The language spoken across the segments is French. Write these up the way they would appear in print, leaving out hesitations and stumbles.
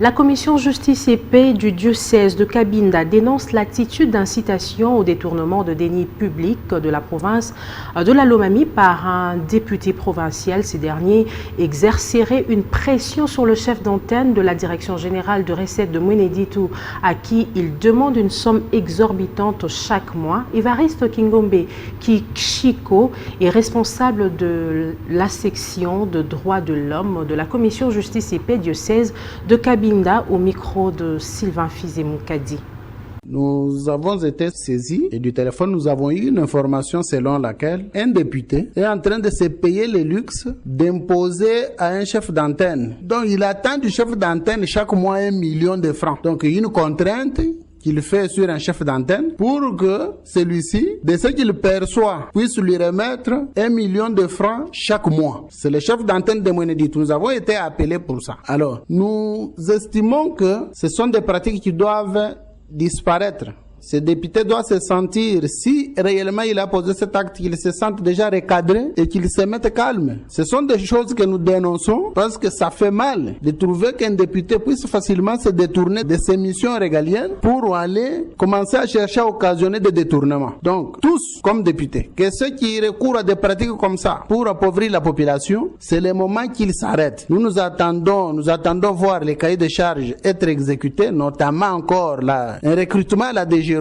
La commission justice et paix du diocèse de Cabinda dénonce l'attitude d'incitation au détournement de deniers publics de la province de la Lomami par un député provincial. Ces derniers exerceraient une pression sur le chef d'antenne de la direction générale de recettes de Mweneditu, à qui il demande une somme exorbitante chaque mois. Évariste Kingombe Kikshiko est responsable de la section de droits de l'homme de la commission justice et paix diocèse de Cabinda au micro de Sylvain Fizé-Moukadi. Nous avons été saisis et du téléphone, nous avons eu une information selon laquelle un député est en train de se payer le luxe d'imposer à un chef d'antenne. Donc, il attend du chef d'antenne chaque mois 1 million de francs. Donc, une contrainte qu'il fait sur un chef d'antenne pour que celui-ci, de ce qu'il perçoit, puisse lui remettre 1 million de francs chaque mois. C'est le chef d'antenne de Mweneditu. Nous avons été appelés pour ça. Alors, nous estimons que ce sont des pratiques qui doivent disparaître. Ce député doit se sentir, si réellement il a posé cet acte, qu'il se sente déjà recadré et qu'il se mette calme. Ce sont des choses que nous dénonçons parce que ça fait mal de trouver qu'un député puisse facilement se détourner de ses missions régaliennes pour aller commencer à chercher à occasionner des détournements. Donc, tous, comme députés, que ceux qui recourent à des pratiques comme ça pour appauvrir la population, c'est le moment qu'ils s'arrêtent. Nous attendons voir les cahiers de charges être exécutés, notamment encore un recrutement à la DG.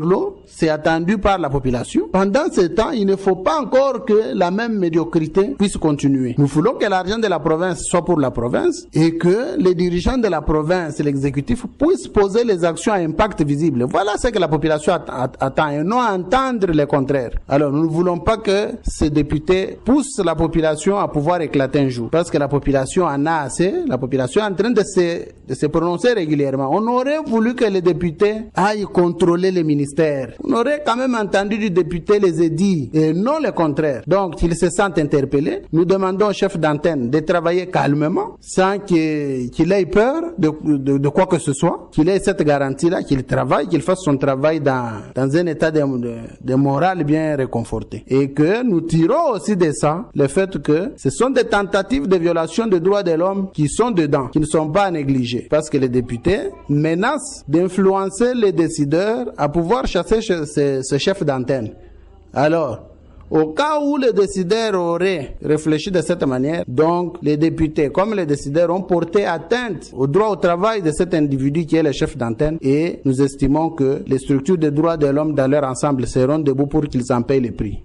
C'est attendu par la population. Pendant ce temps, il ne faut pas encore que la même médiocrité puisse continuer. Nous voulons que l'argent de la province soit pour la province et que les dirigeants de la province et l'exécutif puissent poser les actions à impact visible. Voilà ce que la population attend et non entendre le contraire. Alors, nous ne voulons pas que ces députés poussent la population à pouvoir éclater un jour parce que la population en a assez. La population est en train de se prononcer régulièrement. On aurait voulu que les députés aillent contrôler les ministères. On aurait quand même entendu du député les édits et non le contraire. Donc, s'ils se sentent interpellés, nous demandons au chef d'antenne de travailler calmement, sans qu'il ait peur de quoi que ce soit, qu'il ait cette garantie-là, qu'il travaille, qu'il fasse son travail dans un état de morale bien réconforté. Et que nous tirons aussi de ça le fait que ce sont des tentatives de violation des droits de l'homme qui sont dedans, qui ne sont pas à négliger. Parce que les députés menacent d'influencer les décideurs à pouvoir chasser ce chef d'antenne. Alors, au cas où les décideurs auraient réfléchi de cette manière, donc les députés comme les décideurs ont porté atteinte au droit au travail de cet individu qui est le chef d'antenne et nous estimons que les structures de droits de l'homme dans leur ensemble seront debout pour qu'ils en payent les prix.